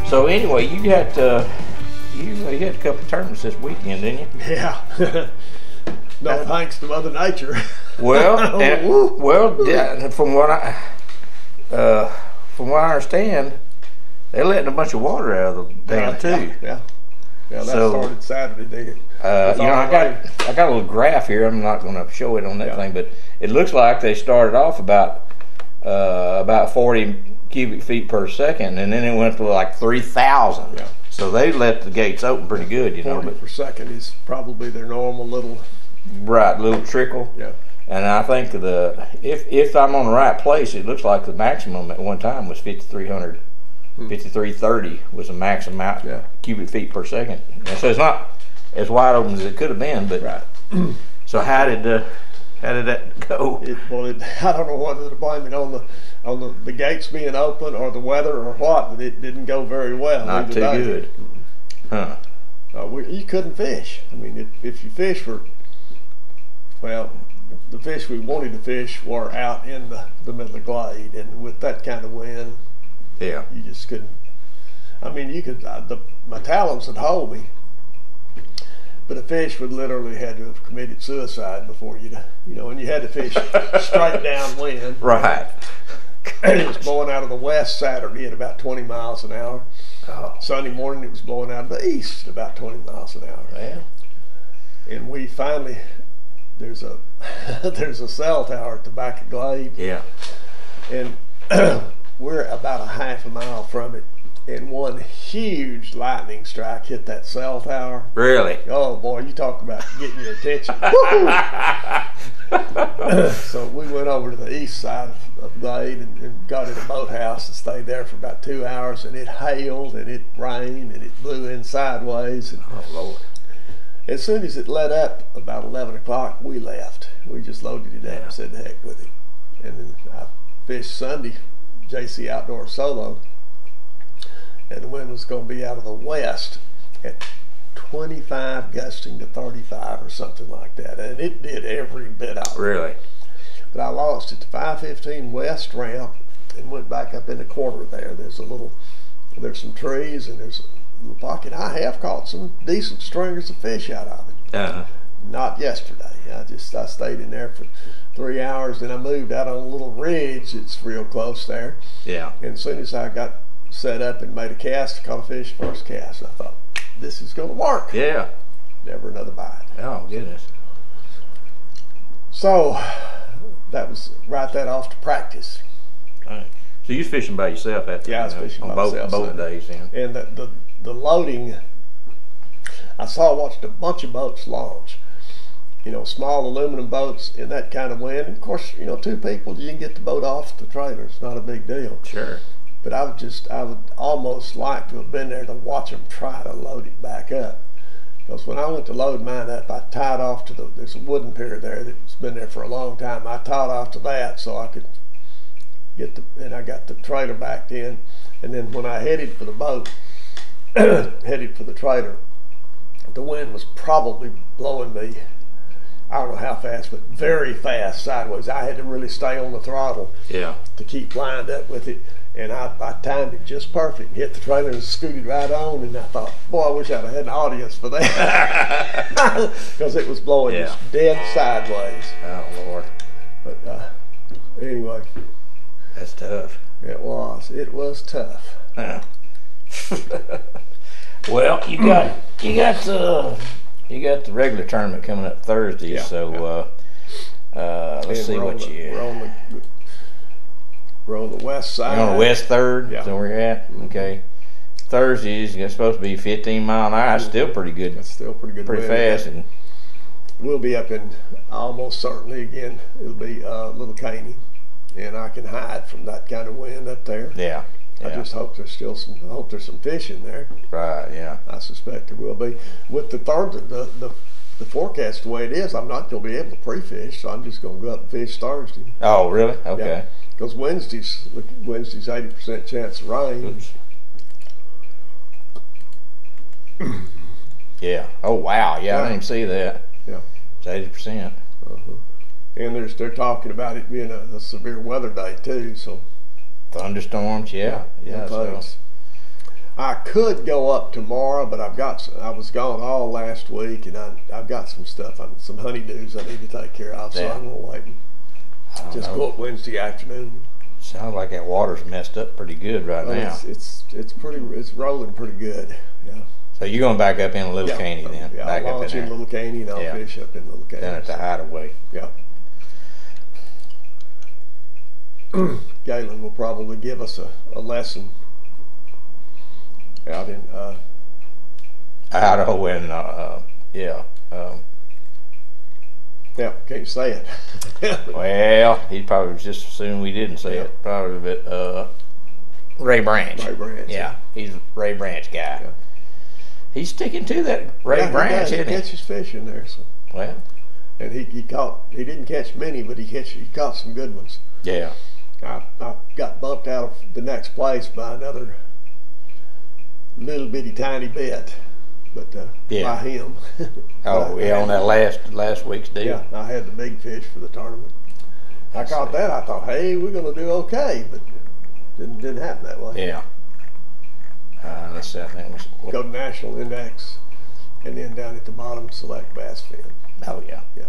So anyway, you had a couple of tournaments this weekend, didn't you? Yeah. No thanks to Mother Nature. Well, from what I understand, they're letting a bunch of water out of the dam too. Yeah. Yeah, that started Saturday. I got a little graph here. I'm not going to show it on that thing, but it looks like they started off about 40 cubic feet per second, and then it went to like 3,000. Yeah. So they let the gates open pretty good, 40 per second is probably their normal little trickle. Yeah. And I think if I'm on the right place, it looks like the maximum at one time was 5,300. 5,330 was the maximum cubic feet per second. And so it's not as wide open as it could have been, but right. So how did that go? I don't know whether to blame it on the gates being open or the weather or what, but it didn't go very well. Not too good. Huh. You couldn't fish. I mean, if you fish the fish we wanted to fish were out in the middle of the glade, and with that kind of wind, you just couldn't. I mean, you could. My talons would hold me, but a fish would literally had to have committed suicide before and you had to fish straight downwind. Right. And it was blowing out of the west Saturday at about 20 miles an hour. Oh. Sunday morning it was blowing out of the east at about 20 miles an hour. Yeah. And we finally, there's a cell tower at the back of Glade. Yeah. And we're about a half a mile from it, and one huge lightning strike hit that cell tower. Really? Oh boy, you talk about getting your attention. So we went over to the east side of Glade and got in a boathouse and stayed there for about 2 hours, and it hailed and it rained and it blew in sideways. And oh Lord. As soon as it let up about 11 o'clock, we left. We just loaded it up and said the heck with it. And then I fished Sunday, JC Outdoor Solo, and the wind was going to be out of the west at 25 gusting to 35 or something like that, and it did every bit of it. Really? But I lost at the 515 west ramp and went back up in the corner there. There's some trees and there's a little pocket. I have caught some decent stringers of fish out of it. Uh-huh. Not yesterday. I stayed in there for 3 hours, then I moved out on a little ridge that's real close there. Yeah. And as soon as I got set up and made a cast, caught a fish first cast, I thought, this is going to work. Yeah. Never another bite. Oh goodness. So that was write that off to practice. All right. So you was fishing by yourself after? Yeah, I was fishing by myself. Both days then. And the loading, I watched a bunch of boats launch. Small aluminum boats in that kind of wind. And of course, 2 people, you can get the boat off the trailer. It's not a big deal. Sure. But I would almost like to have been there to watch them try to load it back up. Because when I went to load mine up, I tied off to there's a wooden pier there that's been there for a long time. I tied off to that so I could and I got the trailer backed in. And then when I headed for the boat, headed for the trailer, the wind was probably blowing me, I don't know how fast, but very fast sideways. I had to really stay on the throttle to keep lined up with it. And I timed it just perfect. Hit the trailer and scooted right on. And I thought, boy, I wish I'd have had an audience for that. Because it was blowing just dead sideways. Oh, Lord. But anyway. That's tough. It was. It was tough. Yeah. Well, you got the regular tournament coming up Thursday, let's see what we're on the west side. You're on the west third. Yeah. That's where we're at. Okay. Thursdays it's supposed to be 15 mile an hour. That's still pretty good. That's still pretty good. Pretty fast. And we'll be up in almost certainly again. It'll be Little Caney, and I can hide from that kind of wind up there. Yeah. I just hope there's some fish in there. Right, yeah. I suspect there will be. With the forecast the way it is, I'm not going to be able to pre-fish, so I'm just going to go up and fish Thursday. Oh, really? Okay. Because Wednesday's 80% chance of rain. Oops. Yeah. Oh, wow. Yeah, I didn't even see that. Yeah. It's 80%. And they're talking about it being a severe weather day too, so. Thunderstorms, yeah. So. I could go up tomorrow, but I was gone all last week, and I've got some stuff, some honeydews I need to take care of, so I'm gonna wait and just go up Wednesday afternoon. Sounds like that water's messed up pretty good now. It's rolling pretty good. Yeah. So you're going back up in Little Caney then? Yeah, back I'll launch in Little Caney and I'll fish up in Little Caney. Down at the hideaway. Yeah. Galen will probably give us a lesson out in Idaho and can't say it. Well, he'd probably just assume we didn't say it. Probably, but Ray Branch. Ray Branch. Yeah, he's a Ray Branch guy. Yeah. He's sticking to that Ray Branch, isn't he? He catches fish in there. So. Well. And he didn't catch many, but he caught some good ones. Yeah. I got bumped out of the next place by another little bitty tiny bit, but by him. On that last week's deal. Yeah, I had the big fish for the tournament. I caught that. I thought, hey, we're going to do okay, but it didn't happen that way. Yeah. Let's see. I think go to National Index, and then down at the bottom, select bass fin. Oh yeah. Yeah.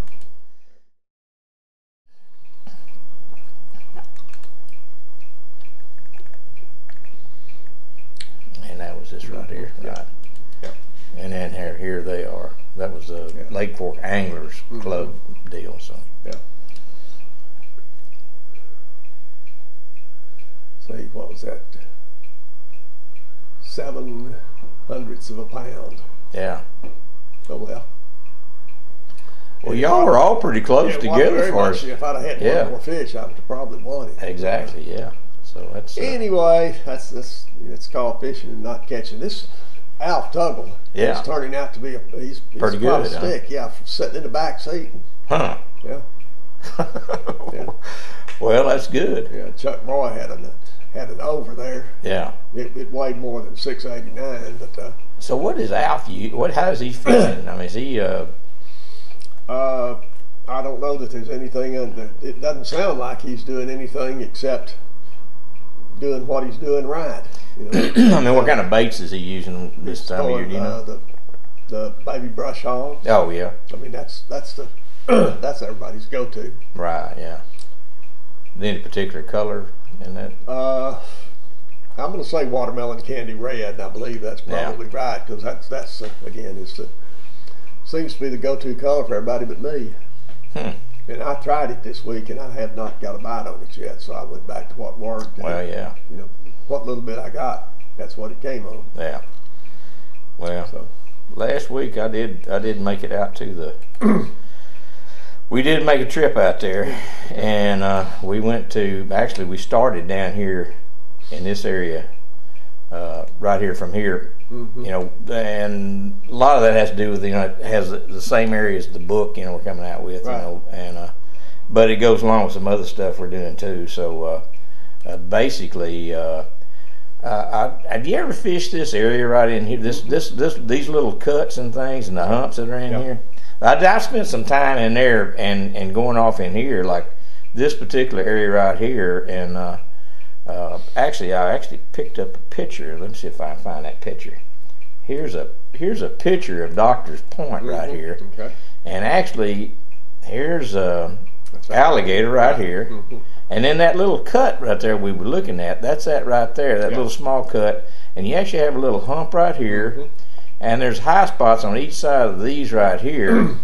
And that was this right here, right? Yeah. And then here they are. That was the Lake Fork Anglers Club deal. So. Yeah. See, what was that? 0.07 of a pound. Yeah. Oh well. Well, y'all were all pretty close together for us. If I'd have had one more fish, I would have probably won it. Exactly. Yeah. So that's anyway. That's it's called fishing and not catching. This Alf Tuggle is turning out to be he's pretty good. Stick. Yeah, sitting in the back seat. Huh. Yeah. Well, that's good. Yeah, Chuck Roy had an over there. Yeah. It weighed more than 689, but. So what is Alf? How is he fishing? I mean, is he? I don't know that there's anything under. It doesn't sound like he's doing anything except doing what he's doing right. You know? I mean, what kind of baits is he using this time of year? Do you know? The baby brush hogs. Oh yeah. I mean that's the that's everybody's go-to. Right. Yeah. Any particular color in that? I'm going to say watermelon candy red, and I believe that's probably right because that's again seems to be the go-to color for everybody but me. And I tried it this week, and I have not got a bite on it yet. So I went back to what worked. Well, yeah. You know, what little bit I got, that's what it came on. Yeah. Well, last week I did make it out to the. We did make a trip out there, and we went to. Actually, we started down here in this area, right here from here. You know, and a lot of that has to do with it has the same area as the book we're coming out with. Right. You know, and but it goes along with some other stuff we're doing too. So basically, have you ever fished this area right in here? These little cuts and things and the humps that are in here. I spent some time in there and going off in here, like this particular area right here, and actually I picked up a picture. Let me see if I can find that picture. Here's a picture of Doctor's Point right here, and actually here's a alligator right here, and then that little cut right there we were looking at. That's that right there, that little small cut, and you actually have a little hump right here. And there's high spots on each side of these right here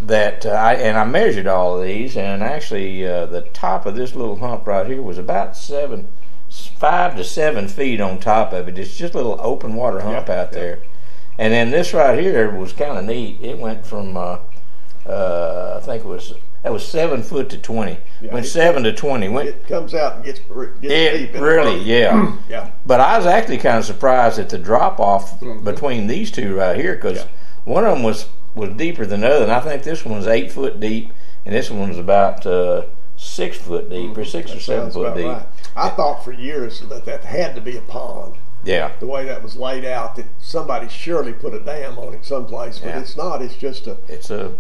that I measured all of these, and actually the top of this little hump right here was about 5 to 7 feet on top of it. It's just a little open water hump out there. And then this right here was kind of neat. It went from I think that was 7 foot to 20. Went 7 to 20. It comes out and gets deep. Really, yeah. But I was actually kind of surprised at the drop off between these two right here, because one of them was deeper than the other, and I think this one was 8 foot deep, and this one was about 6 foot deep, or 6 or 7 foot deep. Right. I thought for years that had to be a pond. Yeah. The way that was laid out, that somebody surely put a dam on it someplace, but it's not. It's just a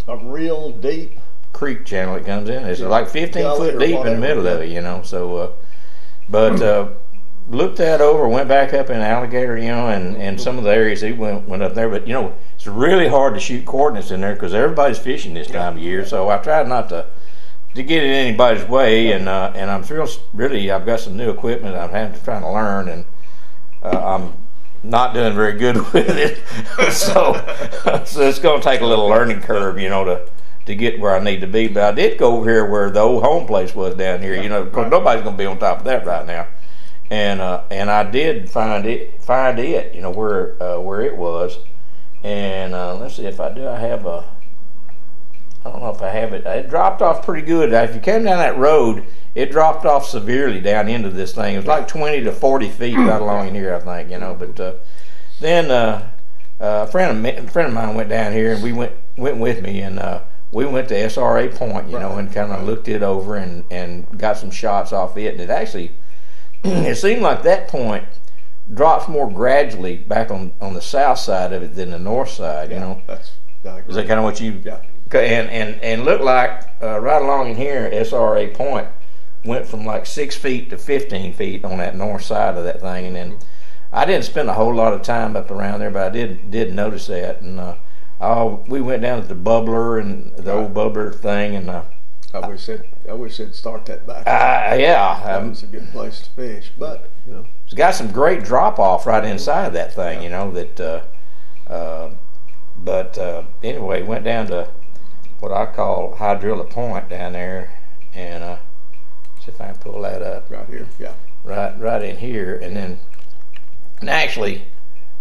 real deep creek channel it comes in. It's like 15 foot deep in the middle of it, So, but looked that over, went back up in Alligator, you know, and some of the areas he went up there. But, you know, it's really hard to shoot coordinates in there because everybody's fishing this time of year. So I tried not to get it anybody's way, and I'm really I've got some new equipment I'm trying to learn, and I'm not doing very good with it. so it's going to take a little learning curve, you know, to get where I need to be. But I did go over here where the old home place was down here, you know, because nobody's going to be on top of that right now. And I did find it, you know, where it was. And let's see if I do. I don't know if I have it. It dropped off pretty good. If you came down that road, it dropped off severely down into this thing. It was like 20 to 40 feet right along in here, I think, you know. But then a friend of mine went down here, and went with me, and we went to SRA Point, you know, and kind of looked it over and got some shots off it. And it actually, it seemed like that point drops more gradually back on the south side of it than the north side, you know. Is that kind of what you? Yeah. And looked like right along in here, SRA Point went from like 6 feet to 15 feet on that north side of that thing. And then I didn't spend a whole lot of time up around there, but I did notice that. And we went down to the bubbler and the old bubbler thing, and I wish they'd start that back. Yeah, that was a good place to fish, but you know, it's got some great drop off right inside that thing, you know. But anyway, went down to what I call Hydrilla Point down there, and see if I can pull that up. Right here, yeah. Right in here, and actually,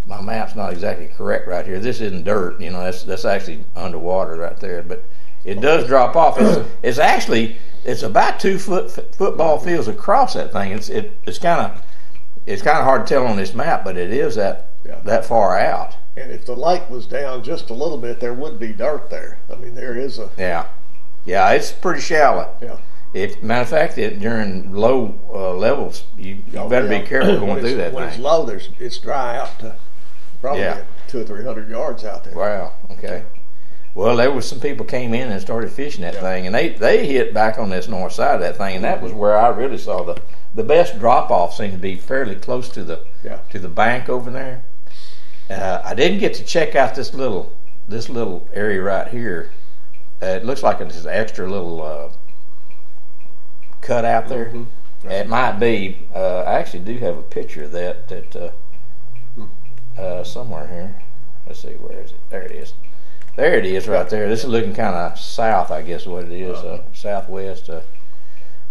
my map's not exactly correct right here. This isn't dirt, you know. That's actually underwater right there, but it does drop off. It's about 2 foot football fields across that thing. It's kind of hard to tell on this map, but it is that far out. And if the lake was down just a little bit, there would be dirt there. I mean, there is a... Yeah, it's pretty shallow. Yeah. Matter of fact, during low levels, you better be careful going through that thing. When it's low, it's dry out to probably 200 or 300 yards out there. Wow, okay. Well, there was some people came in and started fishing that thing, and they hit back on this north side of that thing, and that was where I really saw the best drop-off seemed to be fairly close to the bank over there. I didn't get to check out this little area right here. It looks like it's an extra little cut out there. Mm-hmm. Right. It might be. I actually do have a picture of that somewhere here. Let's see, where is it? There it is. There it is right there. This is looking kind of south, I guess what it is, southwest.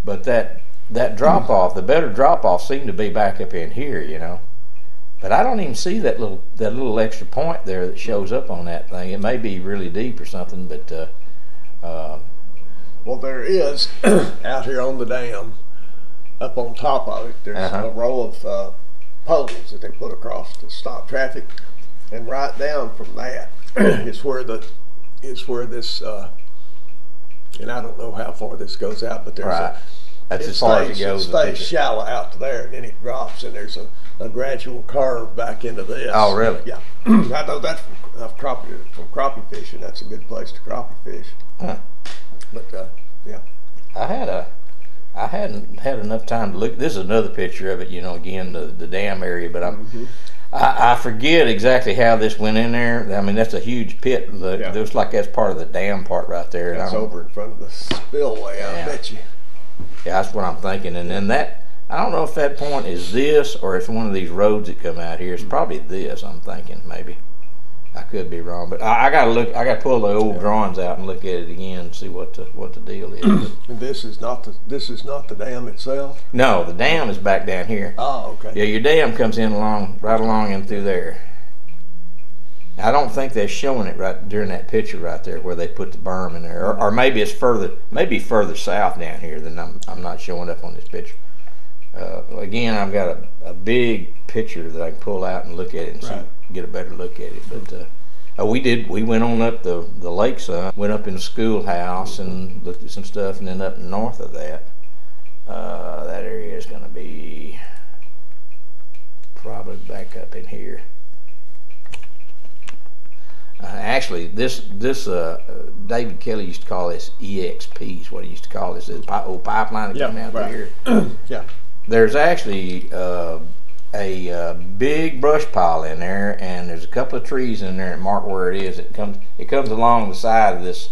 But that drop-off, the better drop-off seemed to be back up in here, you know. But I don't even see that little extra point there that shows up on that thing. It may be really deep or something, but well, there is out here on the dam, up on top of it. There's a row of poles that they put across to stop traffic, and right down from that is where this and I don't know how far this goes out, but there's that's as far as it goes. It stays shallow out to there, and then it drops, and there's a gradual curve back into this. Oh, really? Yeah. I know that's from crappie fishing. That's a good place to crappie fish. Huh. But yeah, I hadn't had enough time to look. This is another picture of it. You know, again the dam area, but I forget exactly how this went in there. I mean, that's a huge pit. It looks like that's part of the dam part right there. That's over in front of the spillway. I bet you. Yeah, that's what I'm thinking. And then I don't know if that point is this or it's one of these roads that come out here. It's probably this, I'm thinking, maybe. I could be wrong, but I gotta look. I gotta pull the old drawings out and look at it again and see what the deal is. And this is not the dam itself. No, the dam is back down here. Oh, okay. Yeah, your dam comes in right along in through there. I don't think they're showing it right during that picture right there where they put the berm in there, or maybe it's further south down here than I'm not showing up on this picture. Again, I've got a big picture that I can pull out and look at it and get a better look at it. But we went on up the lake some, went up in the schoolhouse and looked at some stuff, and then up north of that, that area is going to be probably back up in here. Actually, this David Kelly used to call this EXP, is what he used to call this old pipeline that came out through here. Yeah. there's actually a big brush pile in there, and there's a couple of trees in there that mark where it is. It comes along the side of this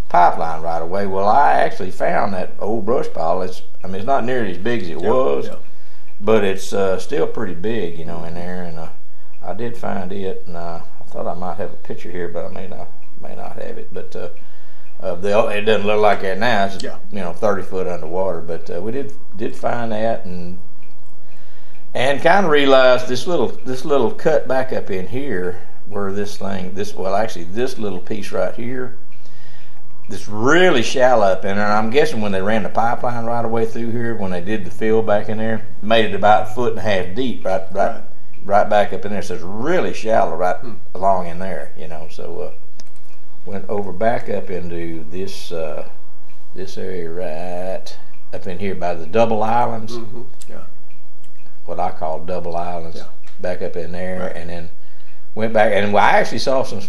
pipeline right away. Well, I actually found that old brush pile. It's not nearly as big as it was, but it's still pretty big, in there. And I did find it, and I thought I might have a picture here, but I may not have it. But it doesn't look like that now. It's 30 foot underwater. But we did find that, and kind of realized this little cut back up in here where this little piece right here, this really shallow up in there. And I'm guessing when they ran the pipeline right away through here, when they did the fill back in there, made it about 1.5 feet deep, right back up in there. So it's really shallow right along in there, So went over back up into this area right up in here by the double islands. Mm-hmm. Yeah. What I call double islands, back up in there, and then went back, and I actually saw some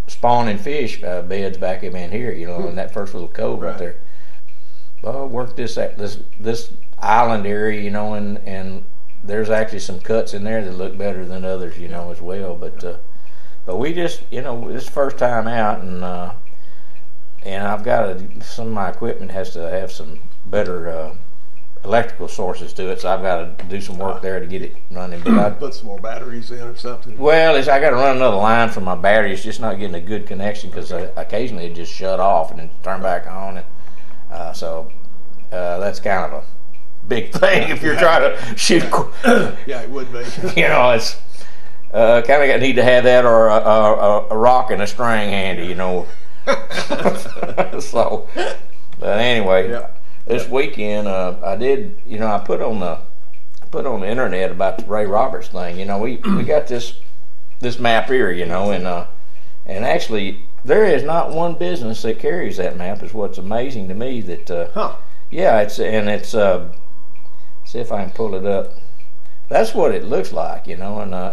spawning fish beds back up in here, in that first little cove right there. Well, worked this island area, and there's actually some cuts in there that look better than others, as well. But we just, this first time out, and I've got some of my equipment has to have some better electrical sources to it, so I've got to do some work there to get it running. But put some more batteries in or something. Well, I got to run another line for my battery. It's just not getting a good connection because occasionally it just shut off and then turn back on, and so that's kind of a big thing if you're trying to shoot. Yeah, it would be. It's kind of need to have that or a rock and a string handy, So, but anyway. Yeah. This weekend, I did. I put on the internet about the Ray Roberts thing. We got this map here. And actually, there is not one business that carries that map. Is what's amazing to me. That yeah, it's see if I can pull it up. That's what it looks like, and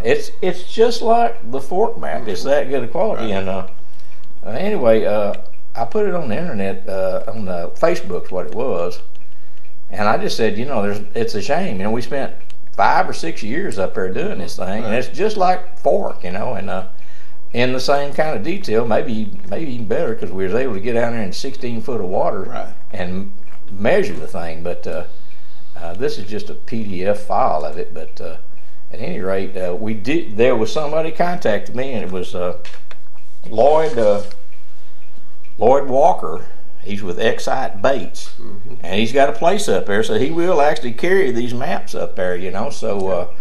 it's just like the Fork map. It's that good a quality. Right. And anyway. I put it on the internet, on the Facebook's what it was, and I just said, it's a shame. We spent 5 or 6 years up there doing this thing, and it's just like Fork, and in the same kind of detail, maybe even better because we was able to get down there in 16 foot of water and measure the thing. But this is just a PDF file of it. But at any rate, there was somebody contacted me, and it was Lloyd Walker. He's with Excite Baits, and he's got a place up there, so he will actually carry these maps up there, So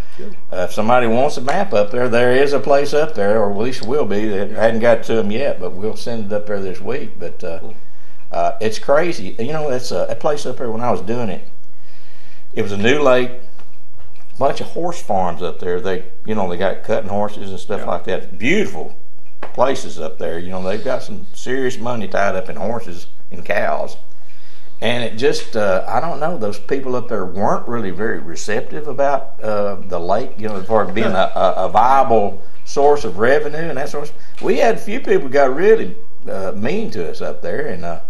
if somebody wants a map up there, there is a place up there, or at least will be. That hadn't got to them yet, but we'll send it up there this week. But it's crazy. It's a place up there. When I was doing it, it was a new lake, a bunch of horse farms up there. They got cutting horses and stuff like that. Beautiful places up there. They've got some serious money tied up in horses and cows, and it just I don't know, those people up there weren't really very receptive about the lake, for it being a viable source of revenue and that sort of stuff. We had a few people who got really mean to us up there, and and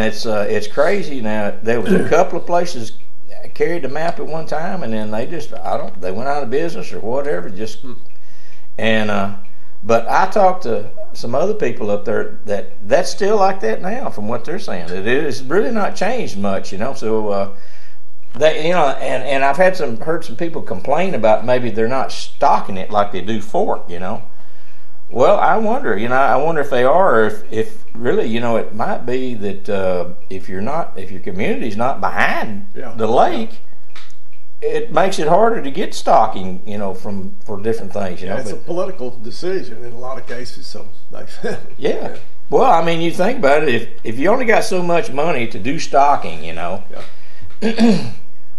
it's crazy. Now there was a couple of places carried the map at one time, and then they went out of business or whatever, but I talked to some other people up there that's still like that now, from what they're saying. It is really not changed much, So and I've heard some people complain about maybe they're not stocking it like they do Fork, Well, I wonder, I wonder if they are, or if really, it might be that if your community's not behind the lake. It makes it harder to get stocking, for different things, It's a political decision in a lot of cases. So, Well, you think about it. If you only got so much money to do stocking, where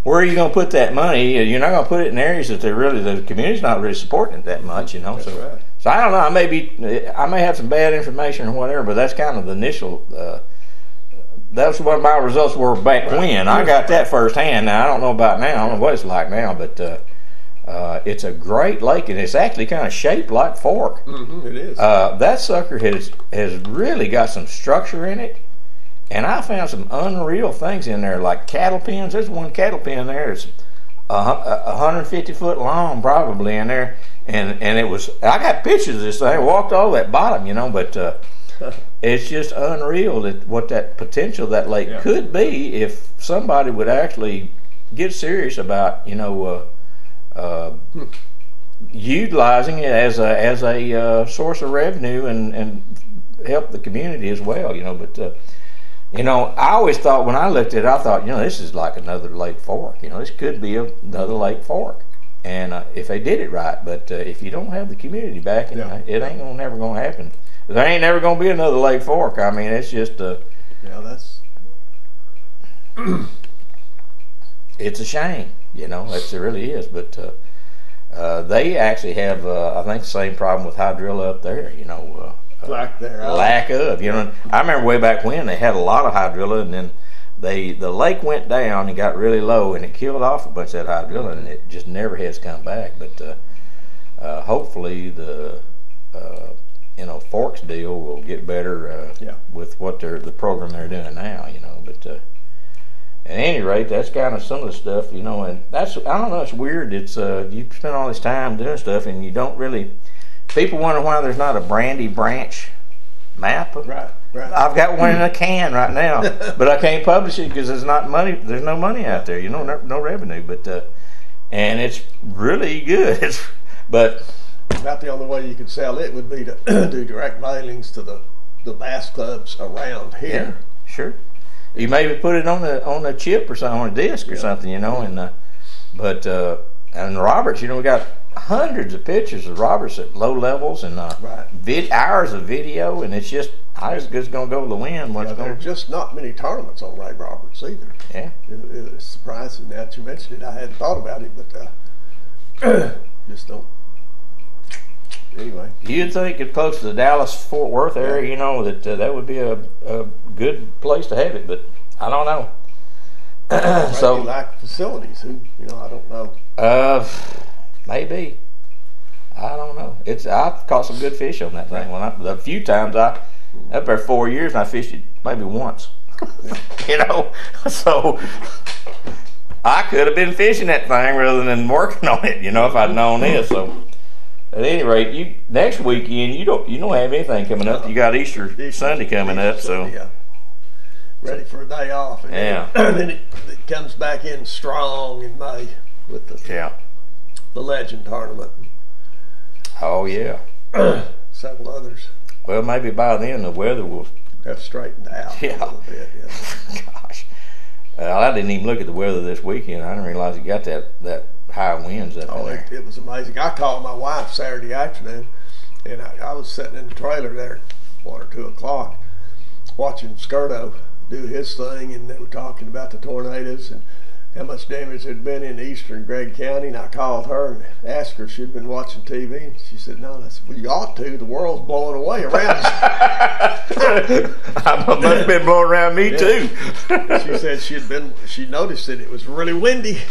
are you going to put that money? You're not going to put it in areas that the community's not really supporting it that much, That's right. So I don't know. I may have some bad information or whatever, but that's kind of the initial. That's what my results were back when. I got that firsthand. Now I don't know about now. I don't know what it's like now, but it's a great lake, and it's actually kind of shaped like Fork. It is. That sucker has really got some structure in it, And I found some unreal things in there, like cattle pens. There's one cattle pen there that's 150 foot long, probably, in there. And it was, I got pictures of this thing. I walked all that bottom, you know, but it's just unreal that what that potential of that lake could be if somebody would actually get serious about, you know, utilizing it as a source of revenue and help the community as well, you know. But you know, I always thought when I looked at it, I thought, you know, this is like another Lake Fork. You know, this could be another Lake Fork, and if they did it right. But if you don't have the community backing, it ain't never gonna happen. There ain't never gonna be another Lake Fork. I mean, it's just that's it's a shame, you know. It really is. But they actually have, I think, the same problem with hydrilla up there. You know. Lack of, you know. I remember way back when they had a lot of hydrilla, and then the lake went down and got really low, and it killed off a bunch of that hydrilla, and it just never has come back. But hopefully the you know, Forks deal will get better with what the program they're doing now, you know. But at any rate, that's kind of some of the stuff, you know. And that's, I don't know, it's weird. It's you spend all this time doing stuff, and you don't really. People wonder why there's not a Brandy Branch map. Right. I've got one in a can right now, but I can't publish it because there's not money. There's no money out there, you know, no revenue. But and it's really good. But about the only way you could sell it would be to do direct mailings to the bass clubs around here. Yeah, sure. You maybe put it on a chip or something, on a disc or something, you know. And and Roberts, you know, we got hundreds of pictures of Roberts at low levels and hours of video, and it's just I was just gonna go to the wind. There are just not many tournaments on Ray Roberts either. Yeah, it's surprising now that you mentioned it. I hadn't thought about it, but just don't. Anyway, you'd think it close to the Dallas-Fort Worth area, you know, that would be a good place to have it, but I don't know. So like facilities, you know, I don't know. Maybe. I don't know. I've caught some good fish on that thing. A few times up there 4 years, and I fished it maybe once. You know, so I could have been fishing that thing rather than working on it. You know, if I'd known this. So at any rate, next weekend you don't have anything coming up. You got Easter Sunday coming up, so. Yeah. Ready for a day off. And then it comes back in strong in May with the Legend tournament. Oh yeah. Several others. Well, maybe by then the weather will have straightened out a little bit. Yeah. Gosh, I didn't even look at the weather this weekend. I didn't realize it got that high winds up in there. It was amazing. I called my wife Saturday afternoon, and I was sitting in the trailer there, 1 or 2 o'clock, watching Skirto do his thing, and they were talking about the tornadoes and how much damage had been in eastern Gregg County. And I called her and asked her if she'd been watching TV, and she said no. And I said, well, you ought to. The world's blowing away around you. I must have been blowing around me too. She said she noticed that it was really windy.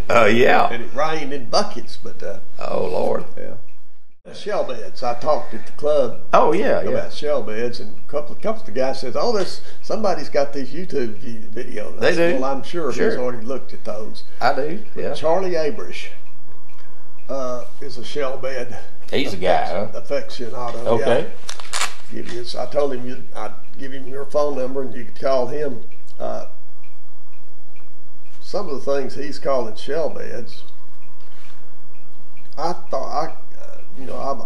Yeah. And it rained in buckets, but oh Lord. Yeah. Shell beds. I talked at the club. Oh yeah, about shell beds, and a couple of the guys says, "Oh, somebody's got these YouTube videos." They do. Well, I'm sure he's already looked at those. I do. Yeah. Charlie Abrish is a shell bed. He's a guy, huh? Aficionado. Okay. Yeah. I told him I'd give him your phone number, and you could call him. Some of the things he's calling shell beds, I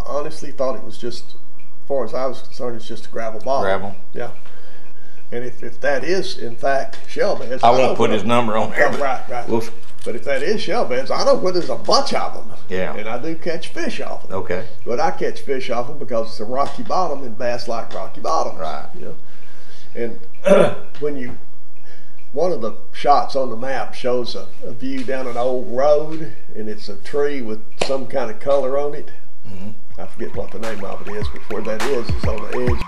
honestly thought it was just, as far as I was concerned, it's just a gravel bottom. Gravel. Yeah. And if that is, in fact, shell beds. I won't put his number on there. Right. But if that is shell beds, I know where there's a bunch of them. Yeah. And I do catch fish off them. Okay. But I catch fish off them because it's a rocky bottom, and bass like rocky bottoms. Right. You know? And one of the shots on the map shows a view down an old road, and it's a tree with some kind of color on it. I forget what the name of it is, but where that is on the edge.